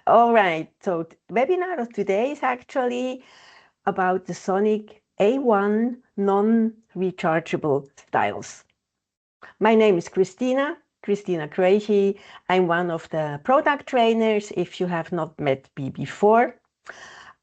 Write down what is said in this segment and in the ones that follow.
All right, so the webinar of today is actually about the Sonic A1 non-rechargeable styles. My name is Christina Krejci. I'm one of the product trainers, if you have not met me before.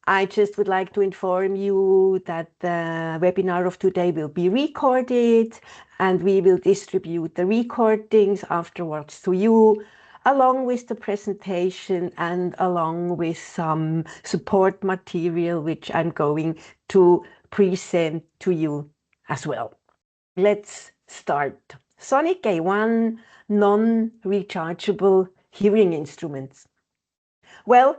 I just would like to inform you that the webinar of today will be recorded, and we will distribute the recordings afterwards to you, along with the presentation and along with some support material, which I'm going to present to you as well. Let's start. Sonic A1 non-rechargeable hearing instruments. Well,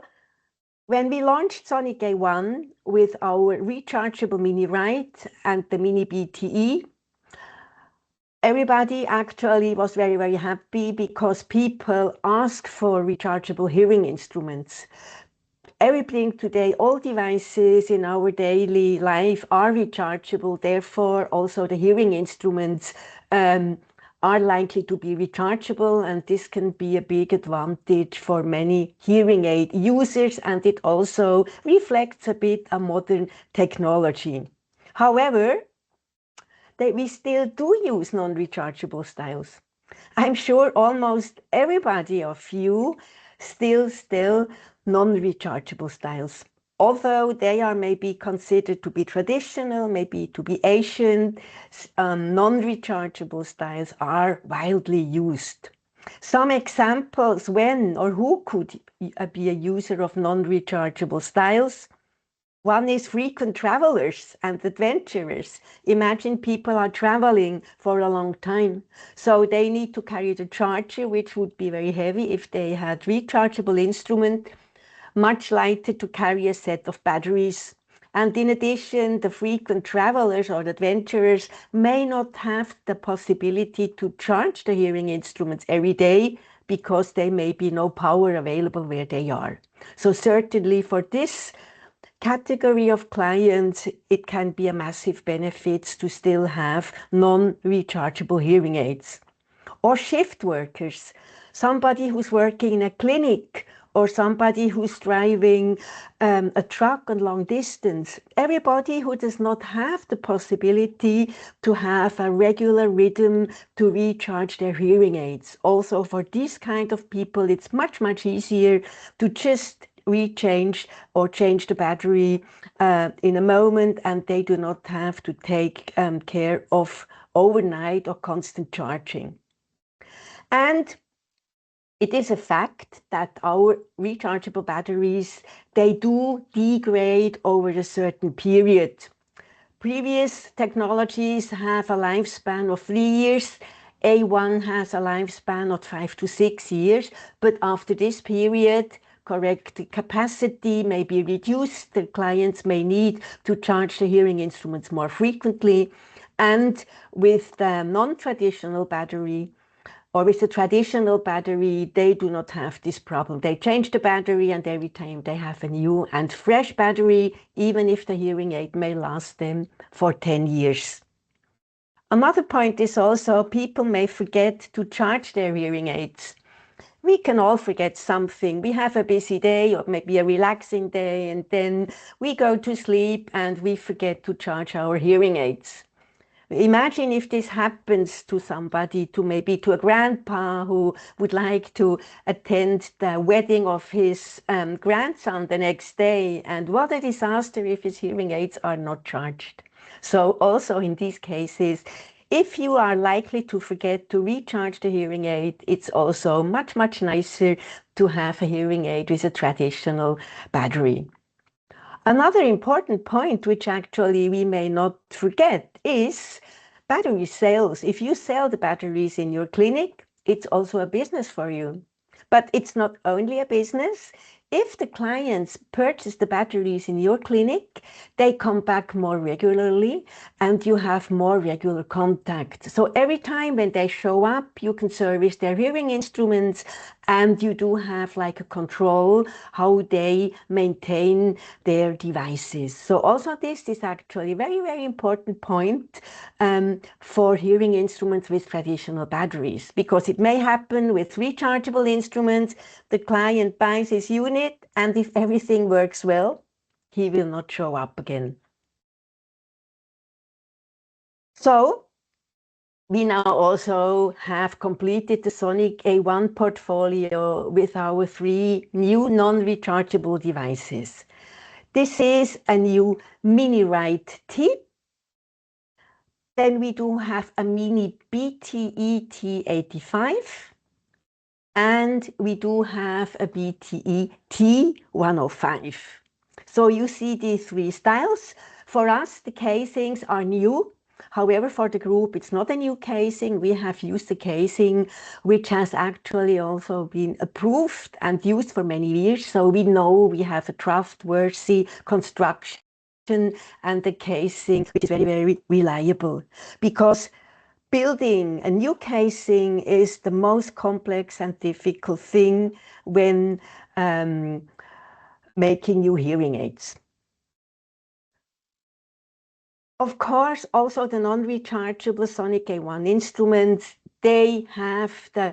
when we launched Sonic A1 with our rechargeable miniRITE and the miniBTE, everybody actually was very, very happy because people ask for rechargeable hearing instruments. Everything today, all devices in our daily life are rechargeable. Therefore, also the hearing instruments are likely to be rechargeable, and this can be a big advantage for many hearing aid users, and it also reflects a bit a modern technology. However, we still do use non-rechargeable styles. I'm sure almost everybody of you still non-rechargeable styles. Although they are maybe considered to be traditional, maybe to be ancient, non-rechargeable styles are widely used. Some examples when or who could be a user of non-rechargeable styles. One is frequent travelers and adventurers. Imagine people are traveling for a long time, so they need to carry the charger, which would be very heavy if they had rechargeable instrument, much lighter to carry a set of batteries. And in addition, the frequent travelers or adventurers may not have the possibility to charge the hearing instruments every day because there may be no power available where they are. So certainly for this category of clients, it can be a massive benefit to still have non-rechargeable hearing aids. Or shift workers, somebody who's working in a clinic or somebody who's driving a truck on long distance. Everybody who does not have the possibility to have a regular rhythm to recharge their hearing aids. Also for these kind of people, it's much, much easier to just rechange or change the battery in a moment, and they do not have to take care of overnight or constant charging. And it is a fact that our rechargeable batteries, they do degrade over a certain period. Previous technologies have a lifespan of 3 years. A1 has a lifespan of 5 to 6 years, but after this period, correct capacity may be reduced. The clients may need to charge the hearing instruments more frequently. And with the non-traditional battery, or with the traditional battery, they do not have this problem. They change the battery and every time they have a new and fresh battery, even if the hearing aid may last them for 10 years. Another point is also people may forget to charge their hearing aids. We can all forget something. We have a busy day or maybe a relaxing day, and then we go to sleep and we forget to charge our hearing aids. Imagine if this happens to somebody, maybe to a grandpa who would like to attend the wedding of his grandson the next day, and what a disaster if his hearing aids are not charged. So also in these cases, if you are likely to forget to recharge the hearing aid, it's also much, much nicer to have a hearing aid with a traditional battery. Another important point, which actually we may not forget, is battery sales. If you sell the batteries in your clinic, it's also a business for you. But it's not only a business. If the clients purchase the batteries in your clinic, they come back more regularly and you have more regular contact. So every time when they show up, you can service their hearing instruments And you do have like a control how they maintain their devices. So also this is actually a very, very important point for hearing instruments with traditional batteries, because it may happen with rechargeable instruments. The client buys his unit, and if everything works well, he will not show up again. So we now also have completed the Sonic A1 portfolio with our 3 new non-rechargeable devices. This is a new miniRITE T. Then we do have a miniBTE T85. And we do have a BTE T105. So you see these 3 styles. For us, the casings are new. However, for the group, it's not a new casing. We have used the casing, which has actually also been approved and used for many years. So we know we have a trustworthy construction and the casing, which is very, very reliable. Because building a new casing is the most complex and difficult thing when making new hearing aids. Of course, also the non-rechargeable Sonic A1 instruments, they have the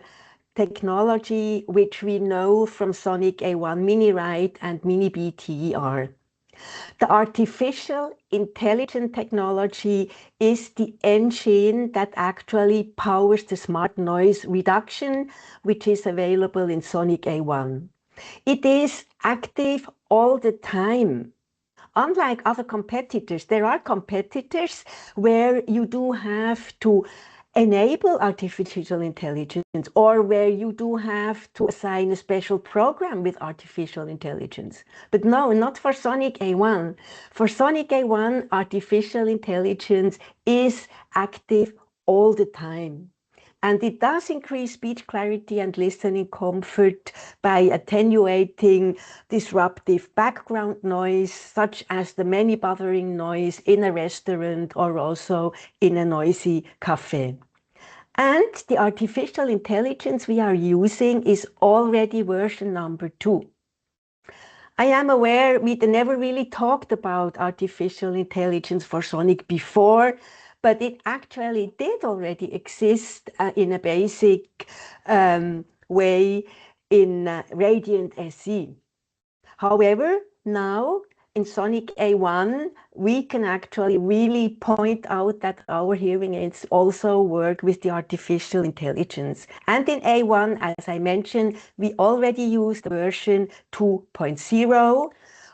technology which we know from Sonic A1 miniRITE and miniBTE. The artificial intelligent technology is the engine that actually powers the smart noise reduction, which is available in Sonic A1. It is active all the time. Unlike other competitors, there are competitors where you do have to enable artificial intelligence, or where you do have to assign a special program with artificial intelligence. But no, not for Sonic A1. For Sonic A1, artificial intelligence is active all the time. And it does increase speech clarity and listening comfort by attenuating disruptive background noise, such as the many bothering noise in a restaurant or also in a noisy cafe. And the artificial intelligence we are using is already version number 2. I am aware we never really talked about artificial intelligence for Sonic before, but it actually did already exist in a basic way in Radiant SE. However, now in Sonic A1, we can actually really point out that our hearing aids also work with the artificial intelligence. And in A1, as I mentioned, we already use the version 2.0,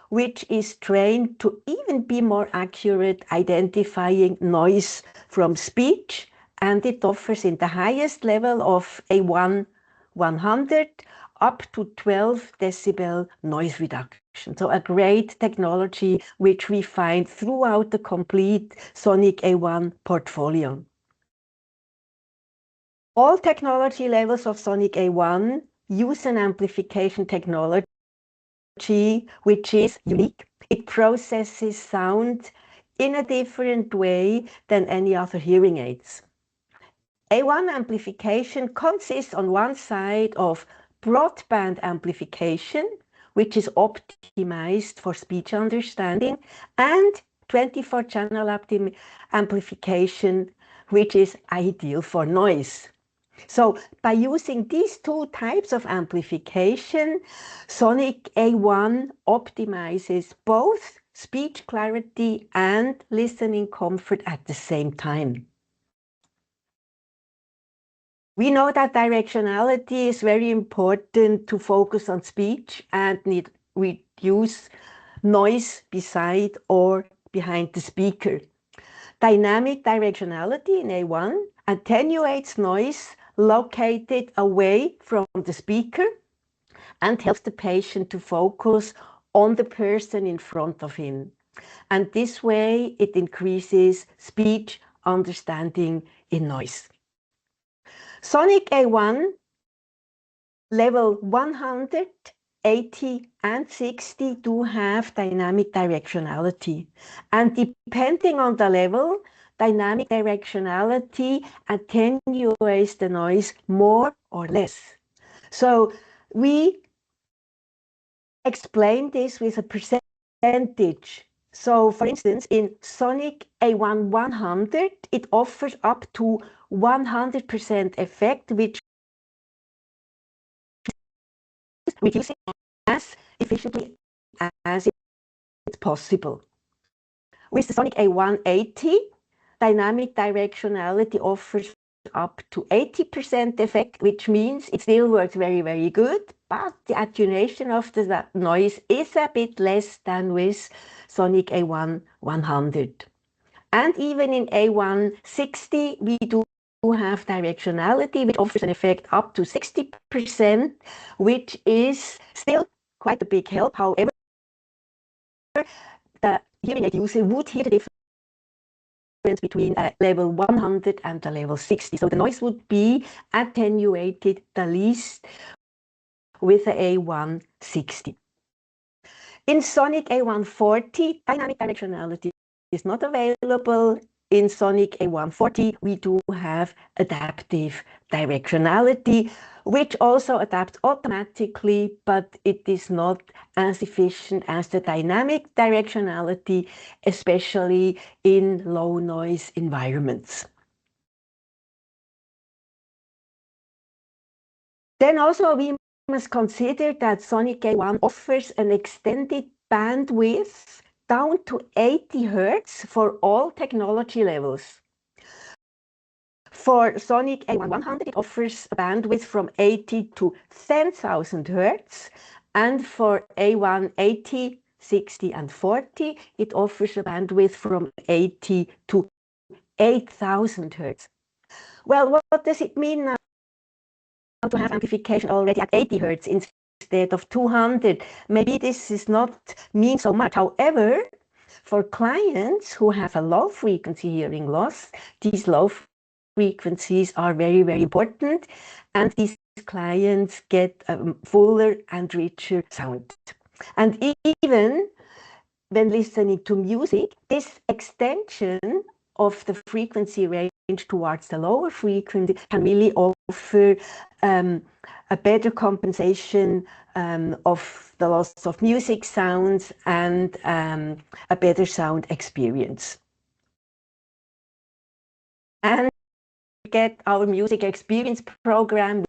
which is trained to even be more accurate identifying noise from speech. And it offers in the highest level of A1 100 up to 12 decibel noise reduction. So a great technology which we find throughout the complete Sonic A1 portfolio. All technology levels of Sonic A1 use an amplification technology which is unique. It processes sound in a different way than any other hearing aids. A1 amplification consists on one side of broadband amplification, which is optimized for speech understanding, and 24-channel amplification, which is ideal for noise. So by using these 2 types of amplification, Sonic A1 optimizes both speech clarity and listening comfort at the same time. We know that directionality is very important to focus on speech and reduce noise beside or behind the speaker. Dynamic directionality in A1 attenuates noise located away from the speaker and helps the patient to focus on the person in front of him. And this way it increases speech understanding in noise. Sonic A1 level 100, 80 and 60 do have dynamic directionality. And depending on the level, dynamic directionality attenuates the noise more or less. So We explain this with a percentage. So, for instance, in Sonic A1 100, it offers up to 100% effect, which is reducing as efficiently as it's possible. With the Sonic A180, dynamic directionality offers up to 80% effect, which means it still works very, very good, but the attenuation of the noise is a bit less than with Sonic A1 100. And even in A160, we do have directionality, which offers an effect up to 60%, which is still quite a big help. However, the hearing aid user would hear the difference between level 100 and the level 60. So the noise would be attenuated the least with the A160. In Sonic A140, dynamic directionality is not available. In Sonic A140, we do have adaptive directionality, which also adapts automatically, but it is not as efficient as the dynamic directionality, especially in low noise environments. Then also we must consider that Sonic A1 offers an extended bandwidth down to 80 Hz for all technology levels. For Sonic A1 100, it offers a bandwidth from 80 to 10,000 Hz, and for A1 80, 60, and 40, it offers a bandwidth from 80 to 8,000 Hz. Well, what does it mean now to have amplification already at 80 Hz instead of 200? Maybe this is not mean so much. However, for clients who have a low frequency hearing loss, these low frequencies are very, very important, and these clients get a fuller and richer sound. And even when listening to music, this extension of the frequency range towards the lower frequency can really offer a better compensation of the loss of music sounds and a better sound experience. And get our music experience program,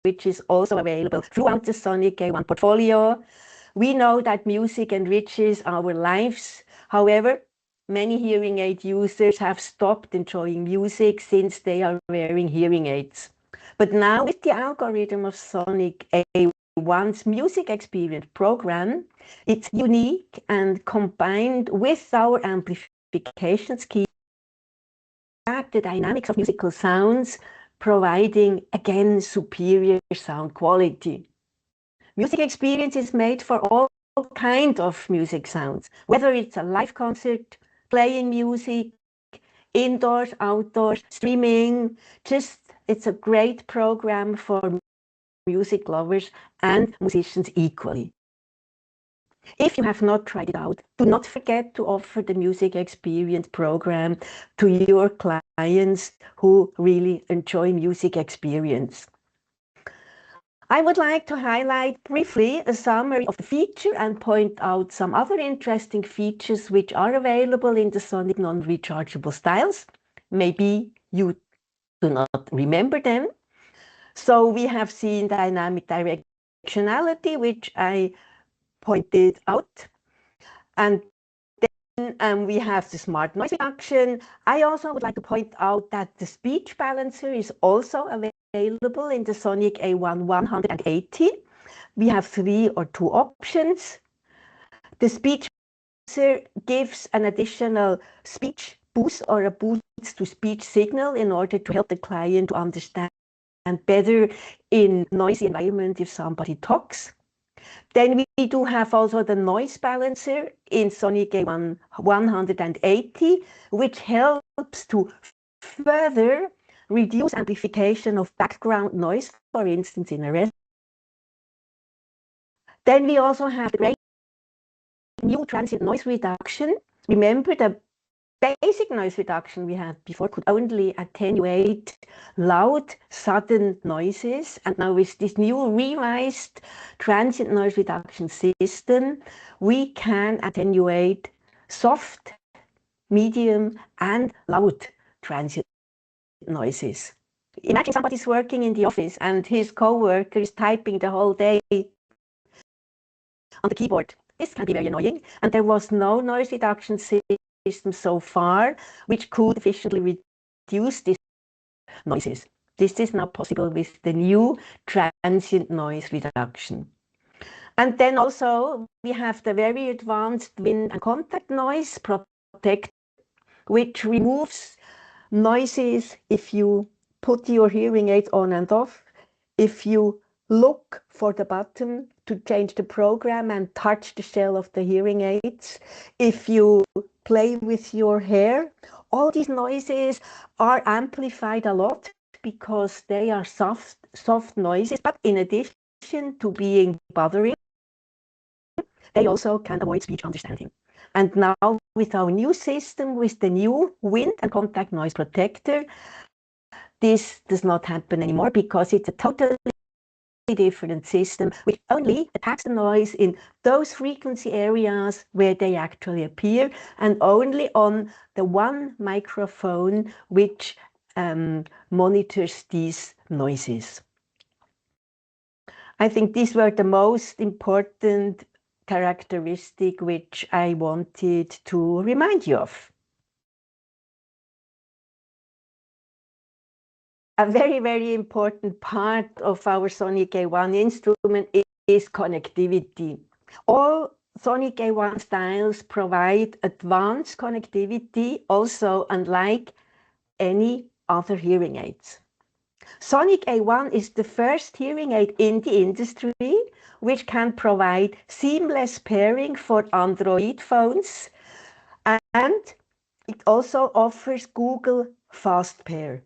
which is also available throughout the Sonic A1 portfolio. We know that music enriches our lives. However, many hearing aid users have stopped enjoying music since they are wearing hearing aids. But now with the algorithm of Sonic A1's music experience program, it's unique and combined with our amplification scheme, the dynamics of musical sounds, providing again superior sound quality. Music experience is made for all kinds of music sounds, whether it's a live concert, playing music, indoors, outdoors, streaming. It's a great program for music lovers and musicians equally. If you have not tried it out, do not forget to offer the music experience program to your clients who really enjoy music experience. I would like to highlight briefly a summary of the feature and point out some other interesting features which are available in the Sonic non-rechargeable styles. Maybe you do not remember them. So we have seen dynamic directionality, which I pointed out. And then we have the smart noise reduction. I also would like to point out that the speech balancer is also available in the Sonic A1 180. We have 3 or 2 options. The speech balancer gives an additional speech boost or a boost to speech signal in order to help the client to understand better in noisy environment if somebody talks. Then we do have also the noise balancer in Sonic A1 180, which helps to further reduce amplification of background noise, for instance, in a restaurant. Then we also have the great new transient noise reduction. Remember, the basic noise reduction we had before could only attenuate loud, sudden noises. And now with this new revised transient noise reduction system, we can attenuate soft, medium, and loud transient noises. Imagine somebody's working in the office and his coworker is typing the whole day on the keyboard. This can be very annoying, and there was no noise reduction system so far which could efficiently reduce these noises. This is now possible with the new transient noise reduction. And then also we have the very advanced wind and contact noise protector, which removes noises if you put your hearing aids on and off, if you look for the button to change the program and touch the shell of the hearing aids, if you play with your hair. All these noises are amplified a lot because they are soft noises, but in addition to being bothering, they also can avoid speech understanding. And now with our new system, with the new wind and contact noise protector, this does not happen anymore because it's a totally different system which only attacks the noise in those frequency areas where they actually appear, and only on the one microphone which monitors these noises. I think these were the most important characteristic which I wanted to remind you of. A very, very important part of our Sonic A1 instrument is connectivity. All Sonic A1 styles provide advanced connectivity, also unlike any other hearing aids. Sonic A1 is the first hearing aid in the industry which can provide seamless pairing for Android phones, and it also offers Google Fast Pair.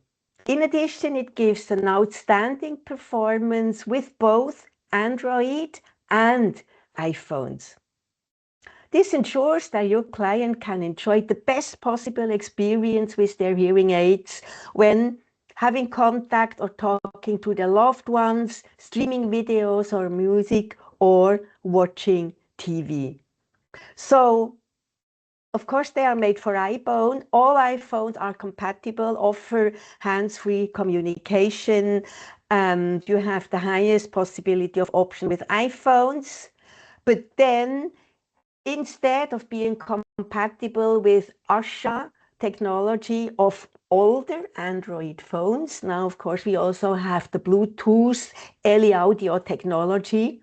In addition, it gives an outstanding performance with both Android and iPhones. This ensures that your client can enjoy the best possible experience with their hearing aids when having contact or talking to their loved ones, streaming videos or music, or watching TV. So, of course, they are made for iPhone. All iPhones are compatible, offer hands-free communication, and you have the highest possibility of option with iPhones. But then, instead of being compatible with ASHA technology of older Android phones, now, of course, we also have the Bluetooth LE audio technology,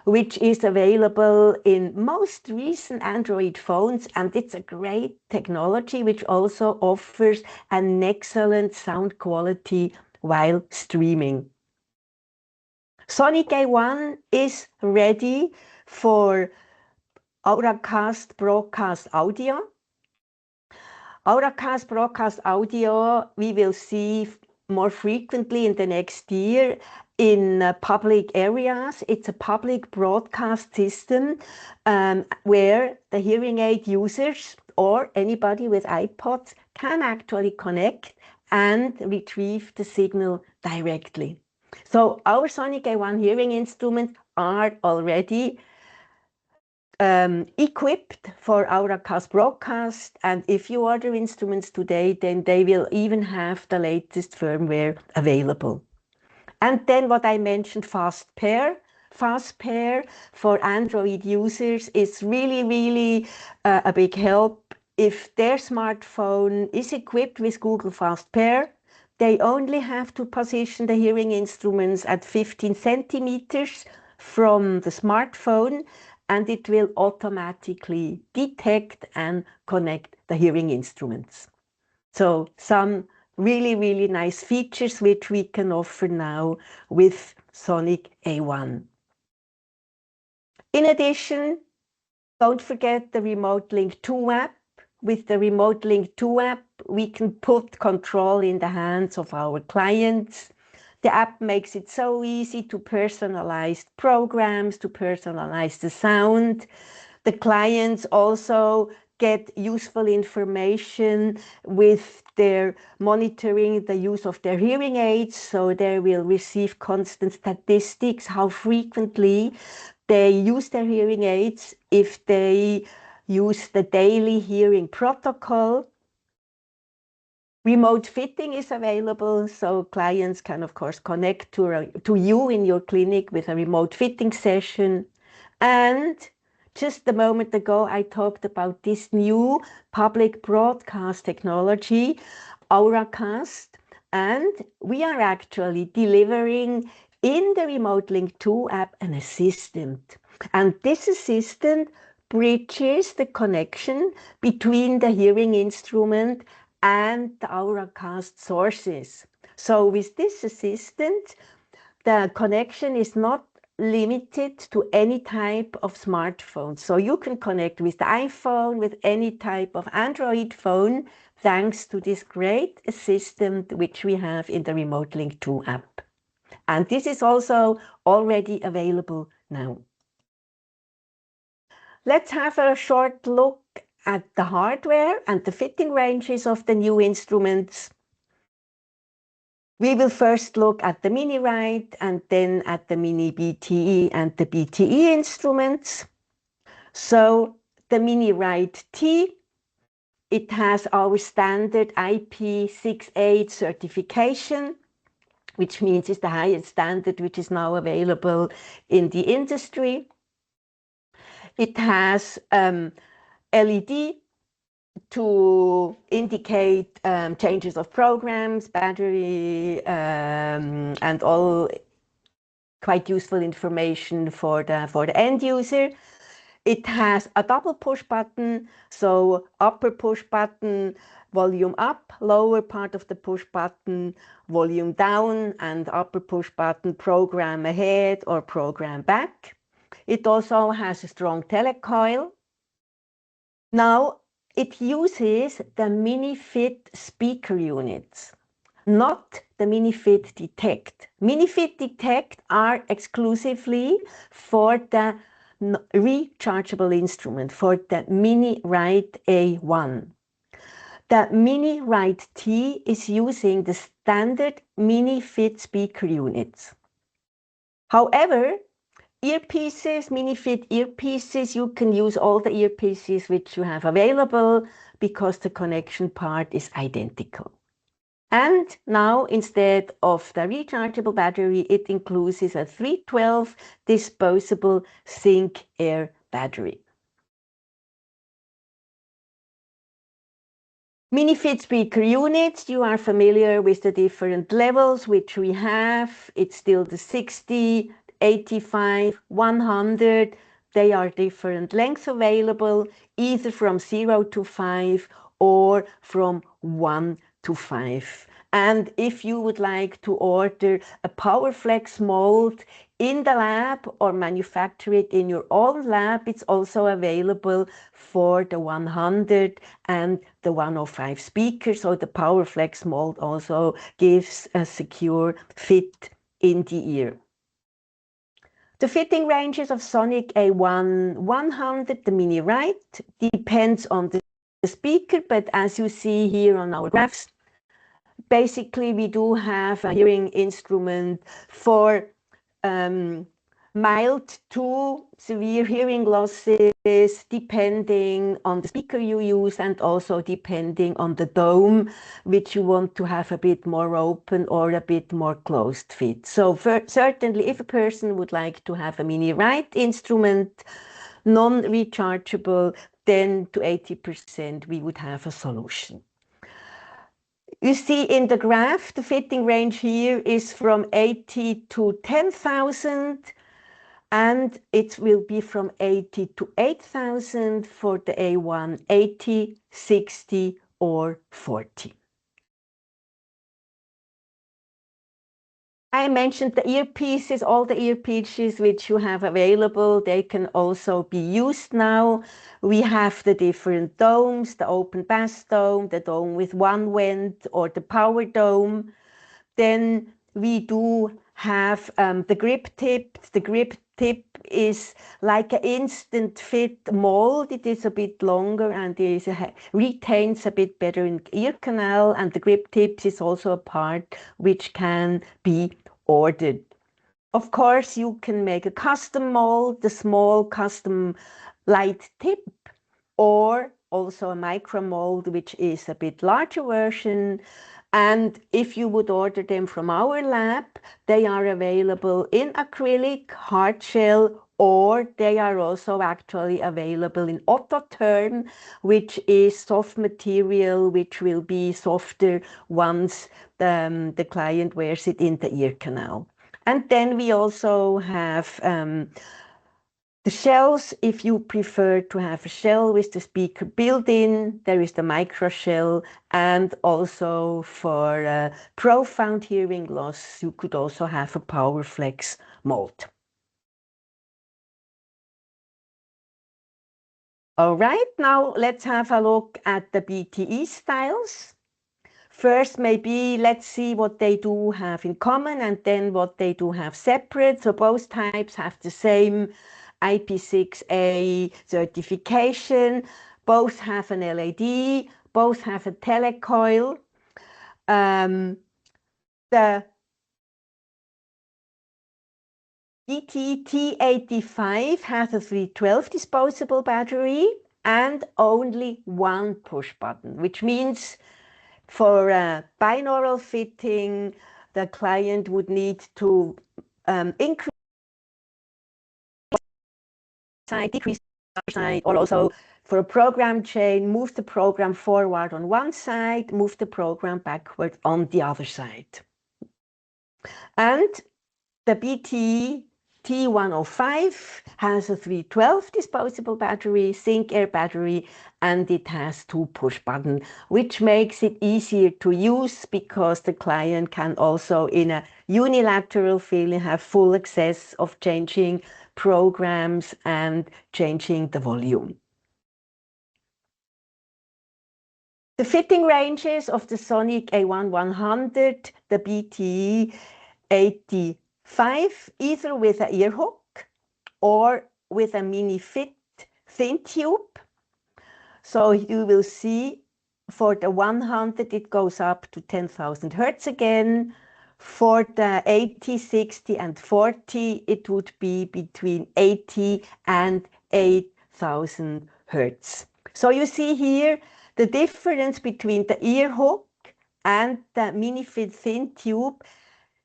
which is available in most recent Android phones, and it's a great technology which also offers an excellent sound quality while streaming. Sonic A1 is ready for Auracast broadcast audio. Auracast broadcast audio we will see more frequently in the next year in public areas. It's a public broadcast system where the hearing aid users or anybody with iPods can actually connect and retrieve the signal directly. So our Sonic A1 hearing instruments are already equipped for Auracast broadcast, and if you order instruments today, then they will even have the latest firmware available. And then what I mentioned, Fast Pair. Fast Pair for Android users is really a big help. If their smartphone is equipped with Google Fast Pair, they only have to position the hearing instruments at 15 centimeters from the smartphone, and it will automatically detect and connect the hearing instruments. So some really nice features which we can offer now with Sonic A1. In addition, don't forget the Remote Link 2 app. With the Remote Link 2 app, we can put control in the hands of our clients. The app makes it so easy to personalize programs, to personalize the sound. The clients also get useful information with their monitoring the use of their hearing aids. So they will receive constant statistics, how frequently they use their hearing aids, if they use the daily hearing protocol. Remote fitting is available, so clients can, of course, connect to you in your clinic with a remote fitting session. And just a moment ago, I talked about this new public broadcast technology, Auracast, and we are actually delivering in the Remote Link 2 app an assistant. And this assistant bridges the connection between the hearing instrument and the Auracast sources. So with this assistant, the connection is not limited to any type of smartphone. So you can connect with the iPhone, with any type of Android phone, thanks to this great assistant which we have in the Remote Link 2 app. And this is also already available now. Let's have a short look at the hardware and the fitting ranges of the new instruments. We will first look at the miniRITE and then at the miniBTE and the BTE instruments. So the miniRITE T, it has our standard IP68 certification, which means it's the highest standard which is now available in the industry. It has LED to indicate changes of programs, battery, and all quite useful information for the end user. It has a double push button, so upper push button, volume up, lower part of the push button, volume down, and upper push button, program ahead or program back. It also has a strong telecoil. Now, it uses the miniFIT speaker units, not the miniFIT Detect. miniFIT Detect are exclusively for the rechargeable instrument, for the miniRITE A1. The miniRITE T is using the standard miniFIT speaker units. However, earpieces, miniFIT earpieces, you can use all the earpieces which you have available because the connection part is identical. And now, instead of the rechargeable battery, it includes a 312 disposable Sync Air battery. miniFIT speaker units, you are familiar with the different levels which we have. It's still the 60, 85, 100. They are different lengths available, either from 0 to 5 or from 1 to 5. And if you would like to order a PowerFlex mold in the lab or manufacture it in your own lab, it's also available for the 100 and the 105 speakers. So the PowerFlex mold also gives a secure fit in the ear. The fitting ranges of Sonic A1 100, the miniRITE, depends on the speaker, but as you see here on our graphs, basically we do have a hearing instrument for mild to severe hearing losses, depending on the speaker you use and also depending on the dome, which you want to have a bit more open or a bit more closed fit. So certainly if a person would like to have a miniRITE instrument, non-rechargeable, then to 80% we would have a solution. You see in the graph, the fitting range here is from 80 to 10,000, and it will be from 80 to 8,000 for the A1, 80, 60, or 40. I mentioned the earpieces, all the earpieces which you have available, they can also be used now. We have the different domes, the open bass dome, the dome with one vent, or the power dome. Then we do have the grip tip. The grip tip is like an instant fit mold. It is a bit longer and retains a bit better in ear canal, and the grip tips is also a part which can be ordered. Of course, you can make a custom mold, the small custom light tip, or also a micro mold, which is a bit larger version. And if you would order them from our lab, they are available in acrylic, hard shell, or they are also actually available in Ototherm, which is soft material, which will be softer once the client wears it in the ear canal. And then we also have the shells. If you prefer to have a shell with the speaker built in, there is the micro shell, and also for profound hearing loss, you could also have a PowerFlex mold. All right, now let's have a look at the BTE styles. First, maybe let's see what they do have in common and then what they do have separate. So both types have the same IP6A certification. Both have an LED. Both have a telecoil. The BTE T85 has a 312 disposable battery and only one push button, which means for binaural fitting, the client would need to increase side, decrease the other side, or also for a program chain, move the program forward on one side, move the program backward on the other side. And the BTE T105 has a 312 disposable battery, Sync Air battery, and it has two push buttons, which makes it easier to use because the client can also, in a unilateral feeling, have full access of changing programs and changing the volume. The fitting ranges of the Sonic A1-100, the BTE 85, either with an ear hook or with a miniFIT thin tube. So you will see for the 100 it goes up to 10,000 hertz again. For the 80, 60 and 40 it would be between 80 and 8,000 hertz. So you see here the difference between the ear hook and the miniFIT thin tube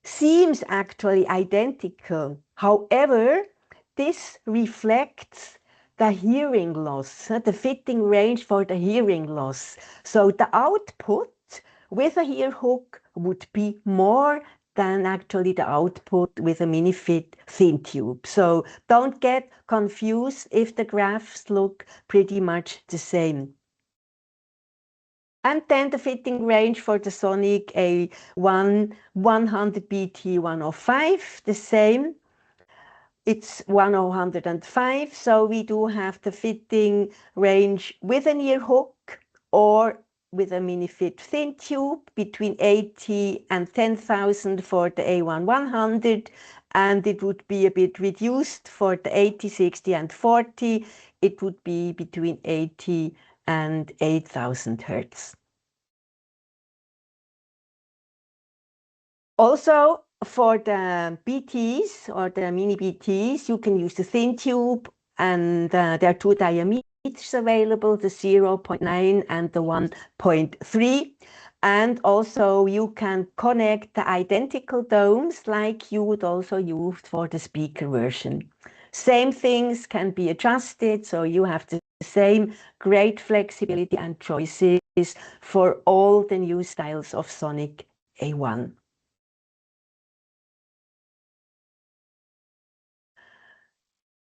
seems actually identical. However, this reflects the hearing loss, the fitting range for the hearing loss. So the output with a ear hook would be more than actually the output with a miniFIT thin tube. So don't get confused if the graphs look pretty much the same. And then the fitting range for the Sonic A1-100 BT105, the same. It's 105, so we do have the fitting range with an ear hook or with a miniFIT thin tube between 80 and 10,000 for the A1-100, and it would be a bit reduced for the 80, 60 and 40. It would be between 80 and 8,000 hertz. Also, for the BTs or the miniBTEs, you can use the thin tube, and there are two diameters available, the 0.9 and the 1.3. And also you can connect the identical domes like you would also use for the speaker version. Same things can be adjusted, so you have the same great flexibility and choices for all the new styles of Sonic A1.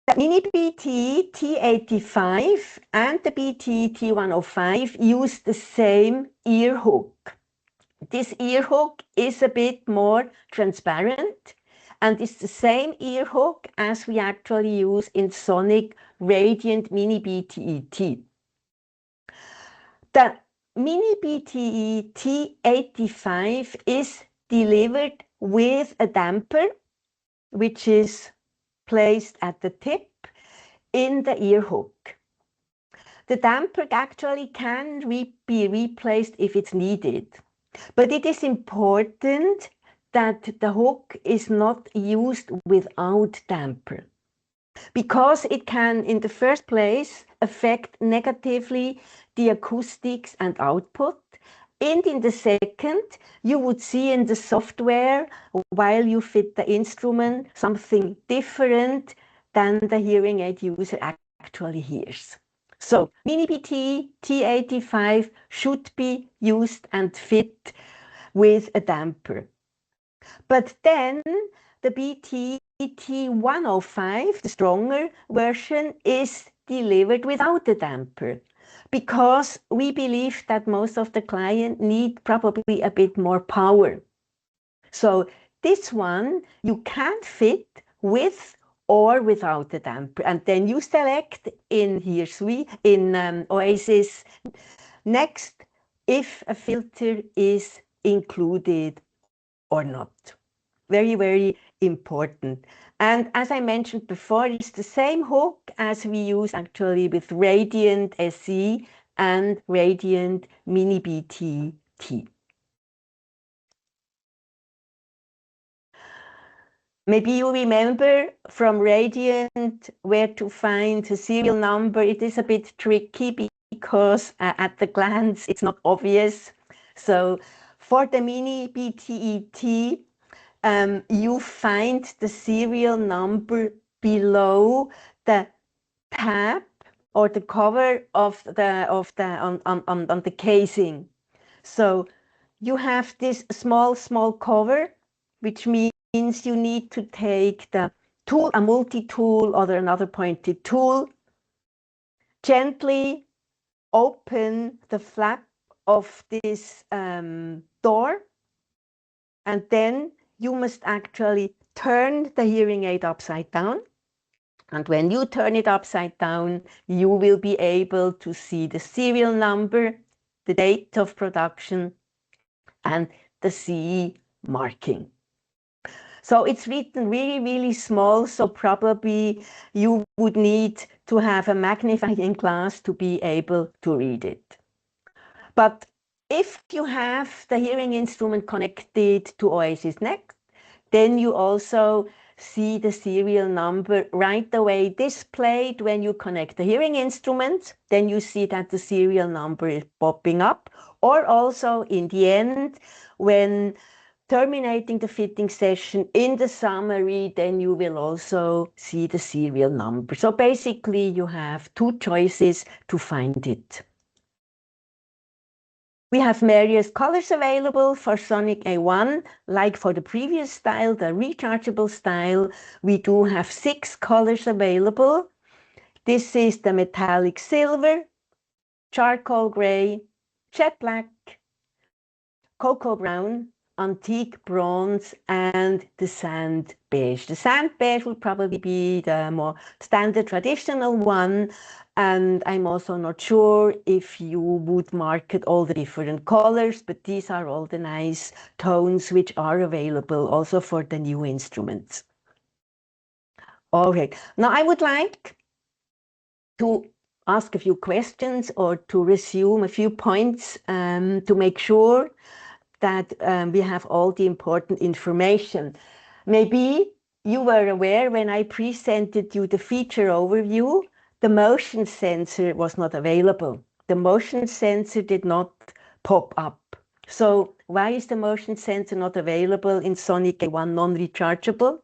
The miniBTE T85 and the BTE T105 use the same ear hook. This ear hook is a bit more transparent, and it's the same ear hook as we actually use in Sonic Radiant miniBTE T. The miniBTE T85 is delivered with a damper, which is placed at the tip in the ear hook. The damper actually can be replaced if it's needed, but it is important that the hook is not used without damper, because it can, in the first place, affect negatively the acoustics and output. And in the second, you would see in the software, while you fit the instrument, something different than the hearing aid user actually hears. So miniBTE T85 should be used and fit with a damper. But then the BTE T105, the stronger version, is delivered without a damper, because we believe that most of the clients need probably a bit more power. So this one you can fit with or without the damper, and then you select in Oasis next if a filter is included or not. Very, very important. And as I mentioned before, it's the same hook as we use actually with Radiant SE and Radiant miniBTE T. Maybe you remember from Radiant where to find the serial number. It is a bit tricky because at the glance it's not obvious. So for the miniBTE T, you find the serial number below the tab or the cover of on the casing. So you have this small cover, which means you need to take the tool, a multi-tool or another pointed tool, gently open the flap of this door, and then you must actually turn the hearing aid upside down. And when you turn it upside down, you will be able to see the serial number, the date of production, and the CE marking. So it's written really, really small, so probably you would need to have a magnifying glass to be able to read it. But if you have the hearing instrument connected to Oasis Next, then you also see the serial number right away displayed when you connect the hearing instrument. Then you see that the serial number is popping up, or also in the end, when terminating the fitting session in the summary, then you will also see the serial number. So basically you have two choices to find it. We have various colors available for Sonic A1, like for the previous style, the rechargeable style. We do have 6 colors available. This is the metallic silver, charcoal gray, jet black, cocoa brown, antique bronze, and the sand beige. The sand beige would probably be the more standard traditional one, and I'm also not sure if you would market all the different colors, but these are all the nice tones which are available also for the new instruments. All right, now I would like to ask a few questions or to resume a few points to make sure that we have all the important information. Maybe you were aware when I presented you the feature overview, the motion sensor was not available. The motion sensor did not pop up. So why is the motion sensor not available in Sonic A1 non-rechargeable?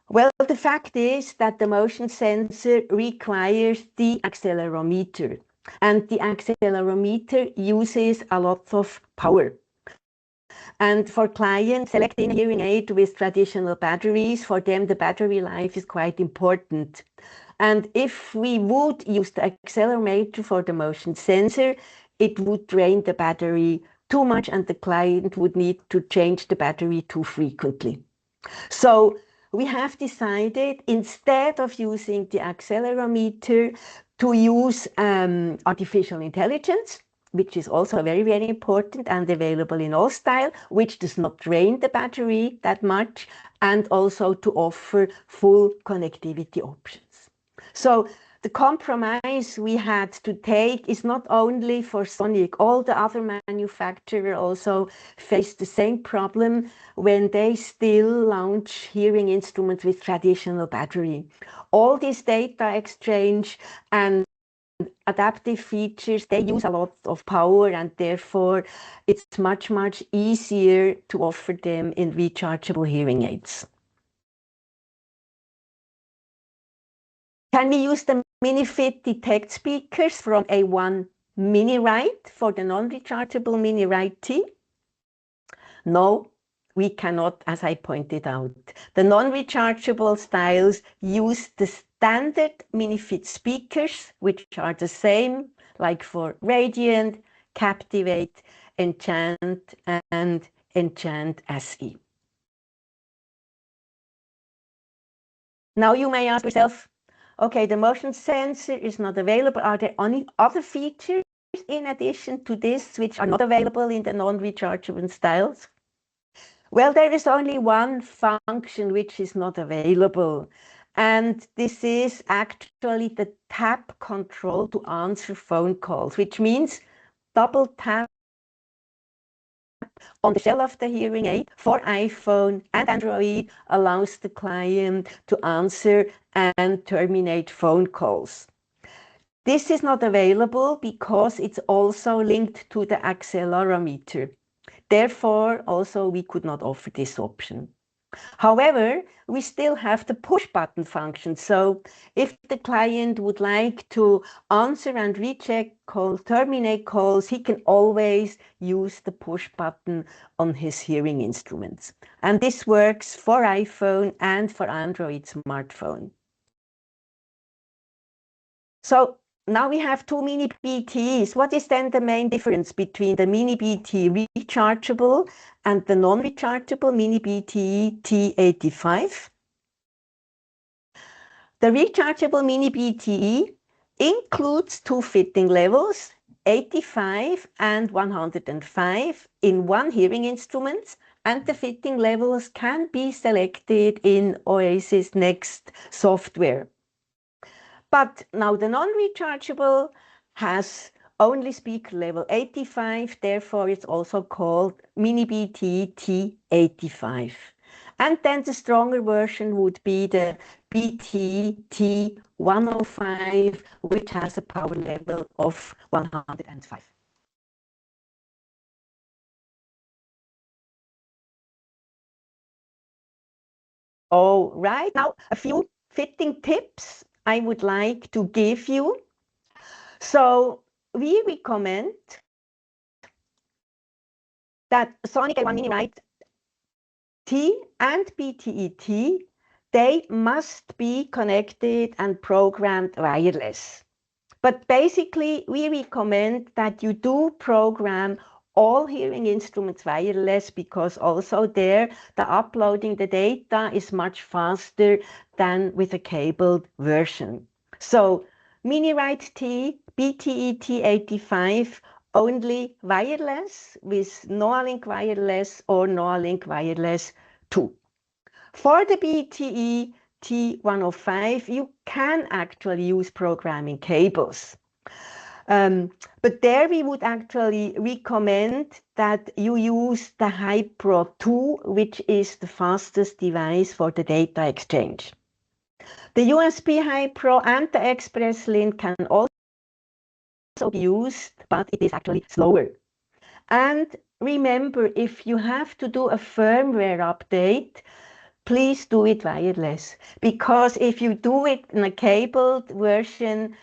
Well, the fact is that the motion sensor requires the accelerometer, and the accelerometer uses a lot of power. And for clients selecting a hearing aid with traditional batteries, for them the battery life is quite important. And if we would use the accelerometer for the motion sensor, it would drain the battery too much and the client would need to change the battery too frequently. So we have decided, instead of using the accelerometer, to use artificial intelligence. which is also very, very important and available in all style, which does not drain the battery that much, and also to offer full connectivity options. So the compromise we had to take is not only for Sonic, all the other manufacturers also face the same problem when they still launch hearing instruments with traditional battery. All this data exchange and adaptive features, they use a lot of power, and therefore it's much, much easier to offer them in rechargeable hearing aids. Can we use the miniFit detect speakers from A1 miniRITE for the non-rechargeable miniRITE T? No, we cannot, as I pointed out. The non-rechargeable styles use the standard miniFit speakers, which are the same like for Radiant, Captivate, Enchant, and Enchant SE. Now you may ask yourself, okay, the motion sensor is not available. Are there any other features in addition to this which are not available in the non-rechargeable styles? Well, there is only one function which is not available, and this is actually the tap control to answer phone calls, which means double tap on the shell of the hearing aid for iPhone and Android allows the client to answer and terminate phone calls. This is not available because it's also linked to the accelerometer. Therefore, also we could not offer this option. However, we still have the push button function. So if the client would like to answer and reject calls, terminate calls, he can always use the push button on his hearing instruments. And this works for iPhone and for Android smartphone. So now we have two miniBTEs. What is then the main difference between the miniBTE rechargeable and the non-rechargeable miniBTE T85? The rechargeable miniBTE includes two fitting levels, 85 and 105 in one hearing instrument, and the fitting levels can be selected in Oasis Next software. But now the non-rechargeable has only speaker level 85, therefore it's also called miniBTE T85. And then the stronger version would be the BTE T105, which has a power level of 105. All right, now a few fitting tips I would like to give you. So we recommend that Sonic A1 miniRITE T and BTE T, they must be connected and programmed wireless. But basically, we recommend that you do program all hearing instruments wireless because also there, the uploading the data is much faster than with a cabled version. So miniRITE T, BTE T85, only wireless with NoaLink Wireless or NoaLink Wireless 2. For the BTE T105, you can actually use programming cables. But there we would actually recommend that you use the Hypro 2, which is the fastest device for the data exchange. The USB Hypro and the Express Link can also be used, but it is actually slower. And remember, if you have to do a firmware update, please do it wireless, because if you do it in a cabled version,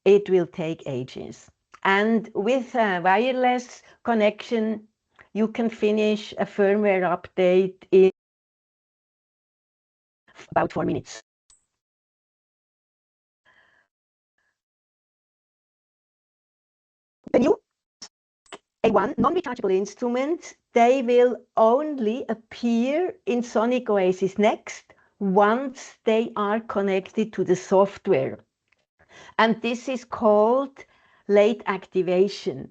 it will take ages. And with a wireless connection, you can finish a firmware update in about 4 minutes. The new A1 non-rechargeable instruments, they will only appear in Sonic Oasis Next once they are connected to the software. And this is called late activation.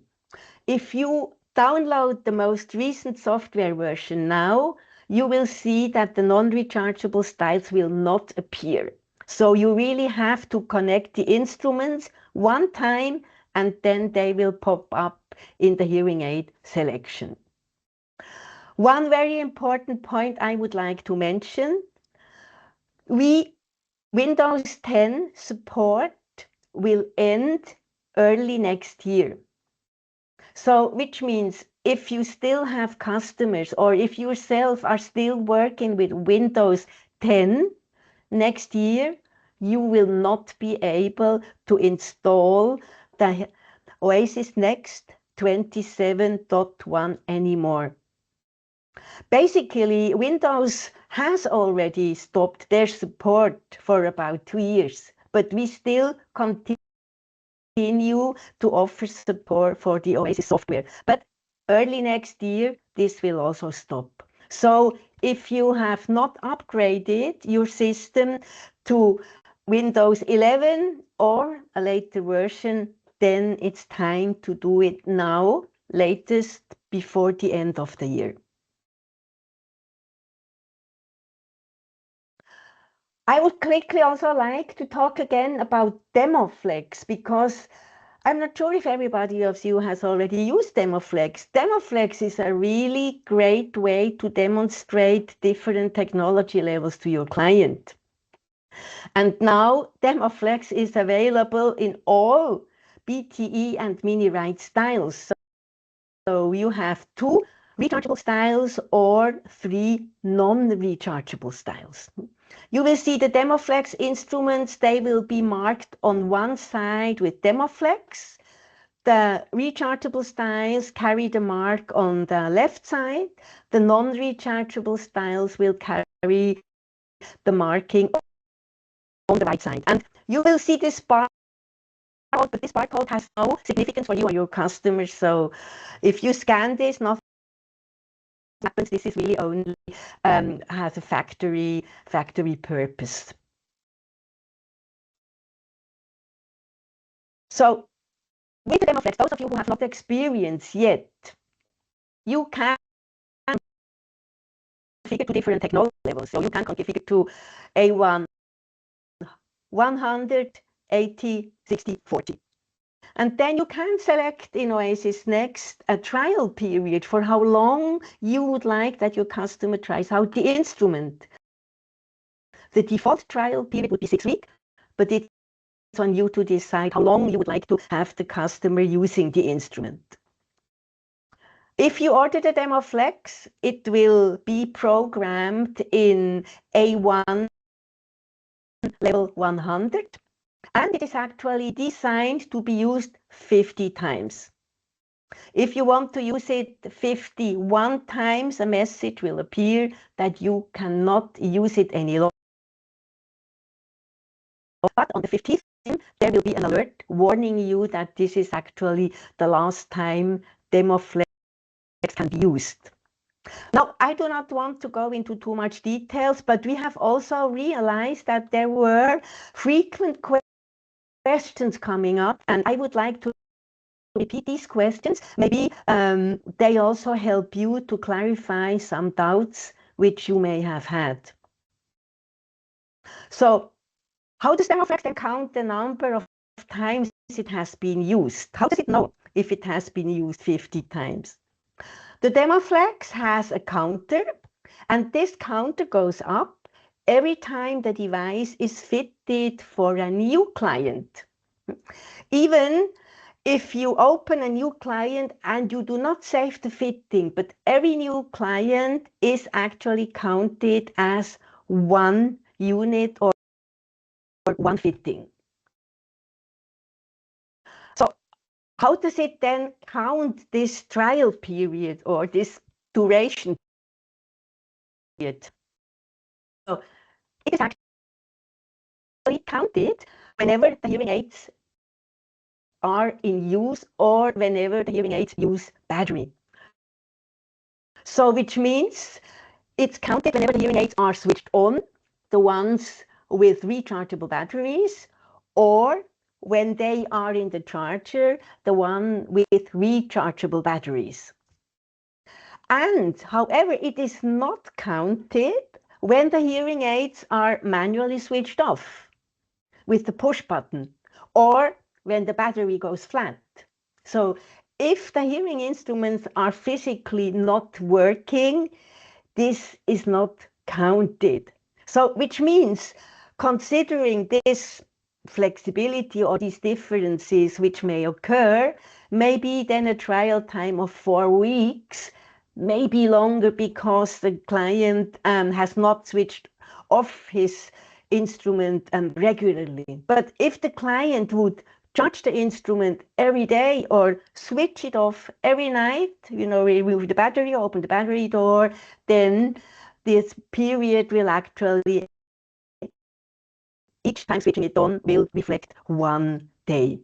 If you download the most recent software version now, you will see that the non-rechargeable styles will not appear. So you really have to connect the instruments one time and then they will pop up in the hearing aid selection. One very important point I would like to mention, Windows 10 support will end early next year. So, which means if you still have customers or if yourself are still working with Windows 10 next year, you will not be able to install the Oasis Next 27.1 anymore. Basically, Windows has already stopped their support for about 2 years, but we still continue to offer support for the Oasis software. But early next year, this will also stop. So if you have not upgraded your system to Windows 11 or a later version, then it's time to do it now, latest before the end of the year. I would quickly also like to talk again about DemoFlex, because I'm not sure if everybody of you has already used DemoFlex. DemoFlex is a really great way to demonstrate different technology levels to your client. And now DemoFlex is available in all BTE and miniRITE styles. So you have 2 rechargeable styles or 3 non-rechargeable styles. You will see the DemoFlex instruments, they will be marked on one side with DemoFlex. The rechargeable styles carry the mark on the left side. The non-rechargeable styles will carry the marking on the right side. And you will see this barcode, but this barcode has no significance for you or your customers. So if you scan this, nothing happens. This is really only has a factory purpose. So with the DemoFlex, those of you who have not experienced yet, you can configure to different technology levels. So you can configure to A1 100, 80, 60, 40. And then you can select in Oasis Next a trial period for how long you would like that your customer tries out the instrument. The default trial period would be 6 weeks, but it's on you to decide how long you would like to have the customer using the instrument. If you order the DemoFlex, it will be programmed in A1 level 100, and it is actually designed to be used 50 times. If you want to use it 51 times, a message will appear that you cannot use it any longer. But on the 50th time, there will be an alert warning you that this is actually the last time DemoFlex can be used. Now, I do not want to go into too much details, but we have also realized that there were frequent questions coming up, and I would like to repeat these questions. Maybe they also help you to clarify some doubts which you may have had. So, how does DemoFlex then count the number of times it has been used? How does it know if it has been used 50 times? The DemoFlex has a counter, and this counter goes up every time the device is fitted for a new client. Even if you open a new client and you do not save the fitting, but every new client is actually counted as one unit or one fitting. So how does it then count this trial period or this duration period? So it is actually counted whenever the hearing aids are in use or whenever the hearing aids use battery. So which means it's counted whenever the hearing aids are switched on, the ones with rechargeable batteries, or when they are in the charger, the one with rechargeable batteries. And however, it is not counted when the hearing aids are manually switched off with the push button or when the battery goes flat. So if the hearing instruments are physically not working, this is not counted. So which means considering this flexibility or these differences which may occur, maybe then a trial time of 4 weeks, maybe longer because the client has not switched off his instrument regularly. But if the client would charge the instrument every day or switch it off every night, remove the battery, open the battery door, then this period will actually, each time switching it on will reflect 1 day.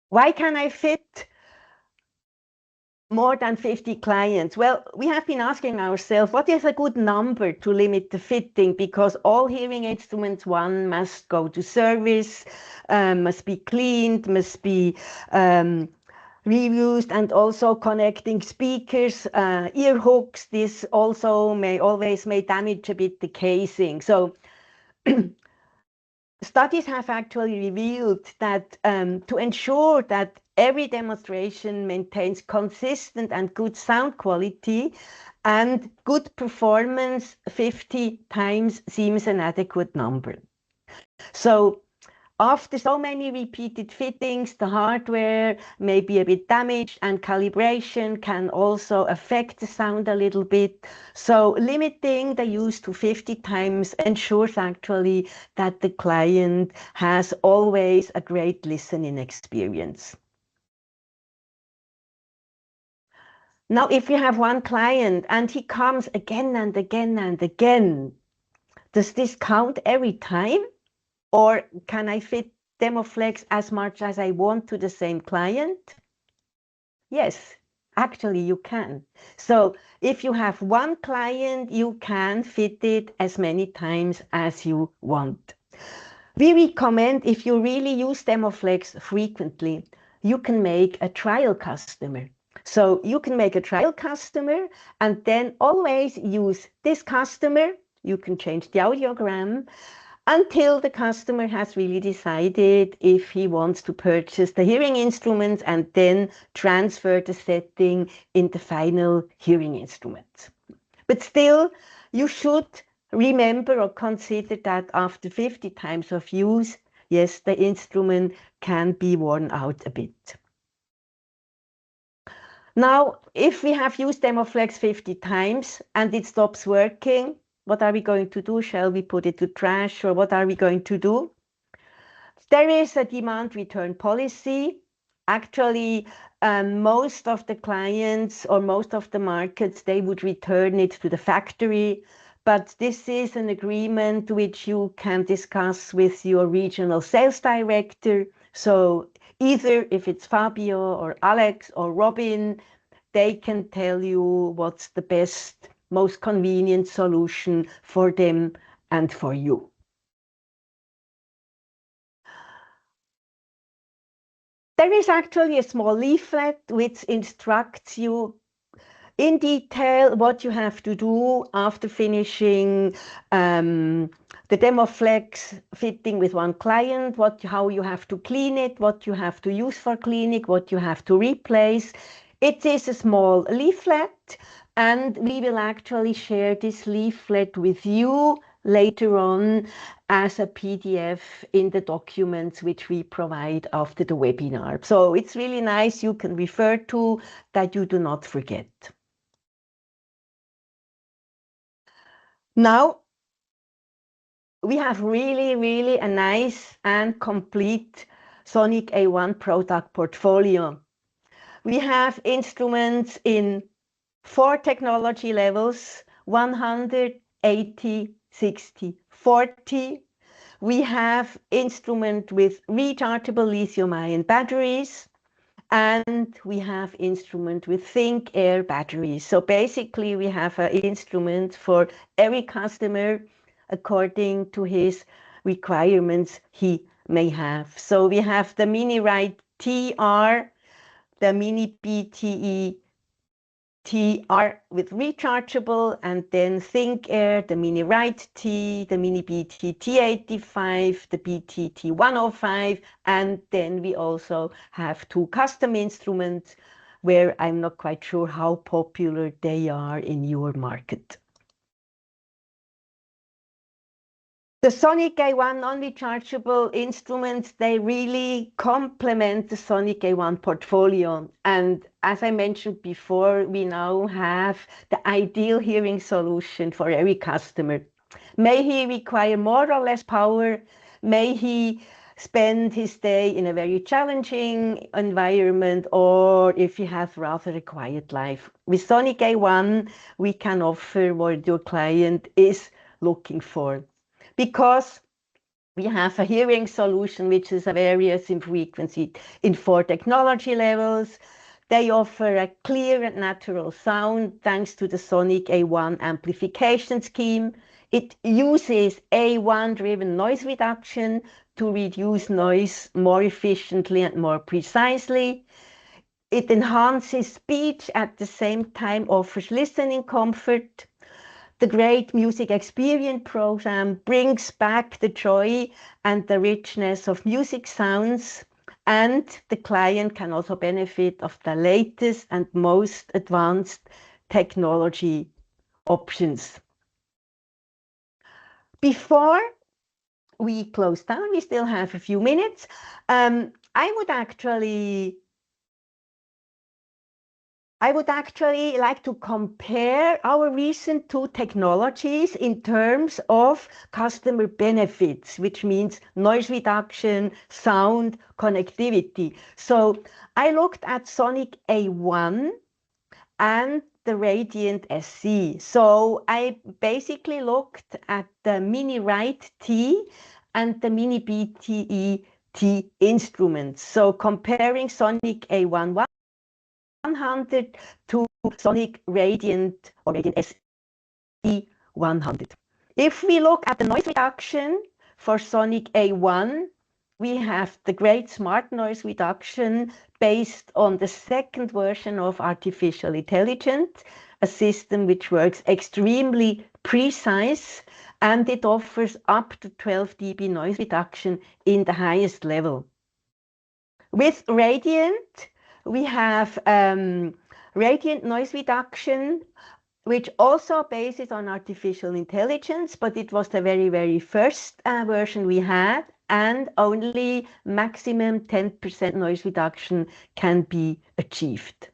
Why can I fit more than 50 clients? Well, we have been asking ourselves, what is a good number to limit the fitting? Because all hearing instruments, one, must go to service, must be cleaned, must be reused, and also connecting speakers, ear hooks. This also may damage a bit the casing. So studies have actually revealed that to ensure that every demonstration maintains consistent and good sound quality and good performance, 50 times seems an adequate number. So after so many repeated fittings, the hardware may be a bit damaged and calibration can also affect the sound a little bit. So limiting the use to 50 times ensures actually that the client has always a great listening experience. Now, if you have one client and he comes again and again and again, does this count every time? Or can I fit DemoFlex as much as I want to the same client? Yes, actually you can. So if you have one client, you can fit it as many times as you want. We recommend, if you really use DemoFlex frequently, you can make a trial customer. So you can make a trial customer and then always use this customer. You can change the audiogram until the customer has really decided if he wants to purchase the hearing instruments and then transfer the setting in the final hearing instrument. But still, you should remember or consider that after 50 times of use, yes, the instrument can be worn out a bit. Now, if we have used DemoFlex 50 times and it stops working, what are we going to do? Shall we put it to trash or what are we going to do? There is a demand return policy. Actually, most of the clients or most of the markets, they would return it to the factory. But this is an agreement which you can discuss with your regional sales director. So either if it's Fabio or Alex or Robin, they can tell you what's the best, most convenient solution for them and for you. There is actually a small leaflet which instructs you in detail what you have to do after finishing the DemoFlex fitting with one client, how you have to clean it, what you have to use for cleaning, what you have to replace. It is a small leaflet, and we will actually share this leaflet with you later on as a PDF in the documents which we provide after the webinar. So it's really nice, you can refer to that you do not forget. Now, we have really a nice and complete Sonic A1 product portfolio. We have instruments in 4 technology levels, 100, 80, 60, 40. We have instrument with rechargeable lithium-ion batteries, and we have instrument with Think Air batteries. So basically we have an instrument for every customer according to his requirements he may have. So we have the miniRITE TR, the miniBTE TR with rechargeable, and then ThinkAir, the miniRITE T, the miniBTE T85, the BTE T105, and then we also have two custom instruments where I'm not quite sure how popular they are in your market. The Sonic A1 non-rechargeable instruments, they really complement the Sonic A1 portfolio. And as I mentioned before, we now have the ideal hearing solution for every customer. May he require more or less power, may he spend his day in a very challenging environment, or if he has rather a quiet life. With Sonic A1, we can offer what your client is looking for, because we have a hearing solution which is various in frequency in 4 technology levels. They offer a clear and natural sound thanks to the Sonic A1 amplification scheme. It uses A1-driven noise reduction to reduce noise more efficiently and more precisely. It enhances speech at the same time, offers listening comfort. The Great Music Experience program brings back the joy and the richness of music sounds, and the client can also benefit of the latest and most advanced technology options. Before we close down, we still have a few minutes. I would actually like to compare our recent two technologies in terms of customer benefits, which means noise reduction, sound, connectivity. So I looked at Sonic A1 and the Radiant SC. So I basically looked at the miniRITE T and the miniBTE T instruments. So comparing Sonic A1 100 to Sonic Radiant or Radiant SE 100. If we look at the noise reduction for Sonic A1, we have the great smart noise reduction based on the second version of artificial intelligence, a system which works extremely precise, and it offers up to 12 dB noise reduction in the highest level. With Radiant, we have Radiant noise reduction, which also bases on artificial intelligence, but it was the very, very first version we had, and only maximum 10% noise reduction can be achieved.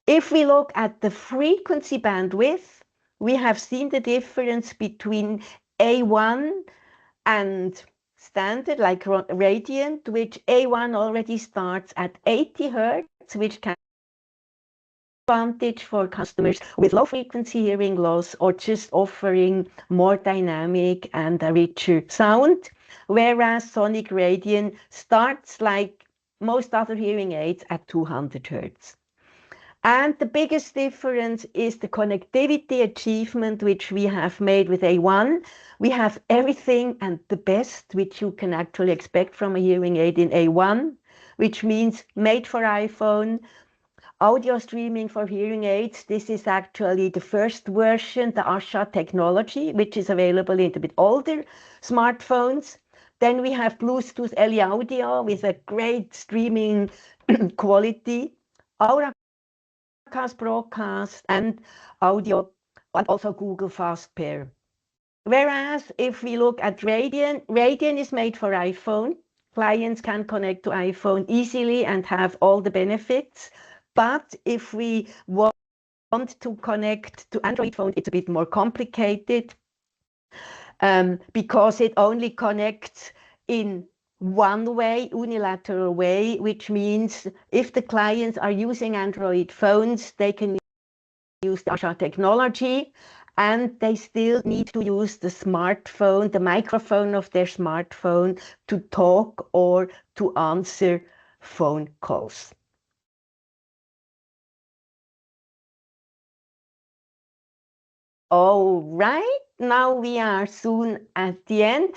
If we look at the frequency bandwidth, we have seen the difference between A1 and standard like Radiant, which A1 already starts at 80 Hertz, which can be an advantage for customers with low frequency hearing loss or just offering more dynamic and a richer sound, whereas Sonic Radiant starts like most other hearing aids at 200 Hertz. And the biggest difference is the connectivity achievement, which we have made with A1. We have everything and the best which you can actually expect from a hearing aid in A1, which means made for iPhone, audio streaming for hearing aids. This is actually the first version, the ASHA technology, which is available in a bit older smartphones. Then we have Bluetooth LE audio with a great streaming quality. Our broadcast and audio, and also Google Fast Pair. Whereas if we look at Radiant, Radiant is made for iPhone. Clients can connect to iPhone easily and have all the benefits. But if we want to connect to Android phone, it's a bit more complicated because it only connects in one way, unilateral way, which means if the clients are using Android phones, they can use the ASHA technology, and they still need to use the smartphone, the microphone of their smartphone to talk or to answer phone calls. All right, now we are soon at the end.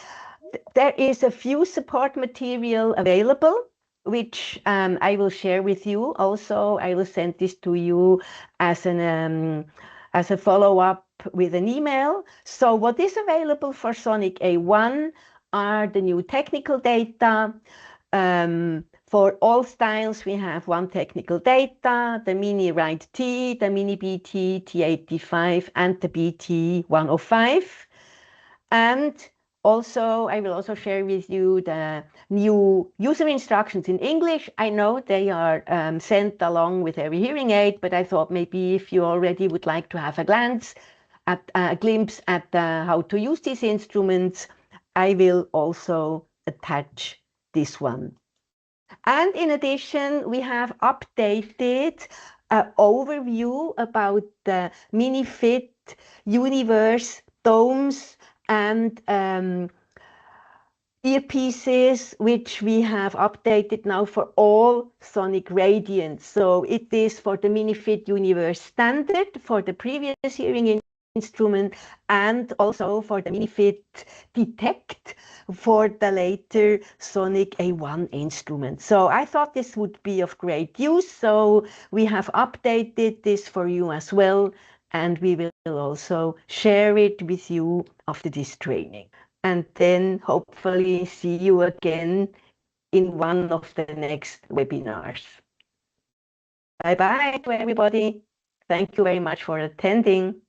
There is a few support material available, which I will share with you. Also, I will send this to you as a follow-up with an email. So what is available for Sonic A1 are the new technical data. For all styles, we have one technical data, the miniRITE T, the miniBTE T85, and the BTE 105. And also, I will also share with you the new user instructions in English. I know they are sent along with every hearing aid, but I thought maybe if you already would like to have a glimpse at how to use these instruments, I will also attach this one. And in addition, we have updated an overview about the miniFit universe domes and earpieces, which we have updated now for all sonic radiants. So it is for the miniFit universe standard for the previous hearing instrument, and also for the miniFit Detect for the later Sonic A1 instrument. So I thought this would be of great use. So we have updated this for you as well, and we will also share it with you after this training. And then hopefully see you again in one of the next webinars. Bye-bye to everybody. Thank you very much for attending.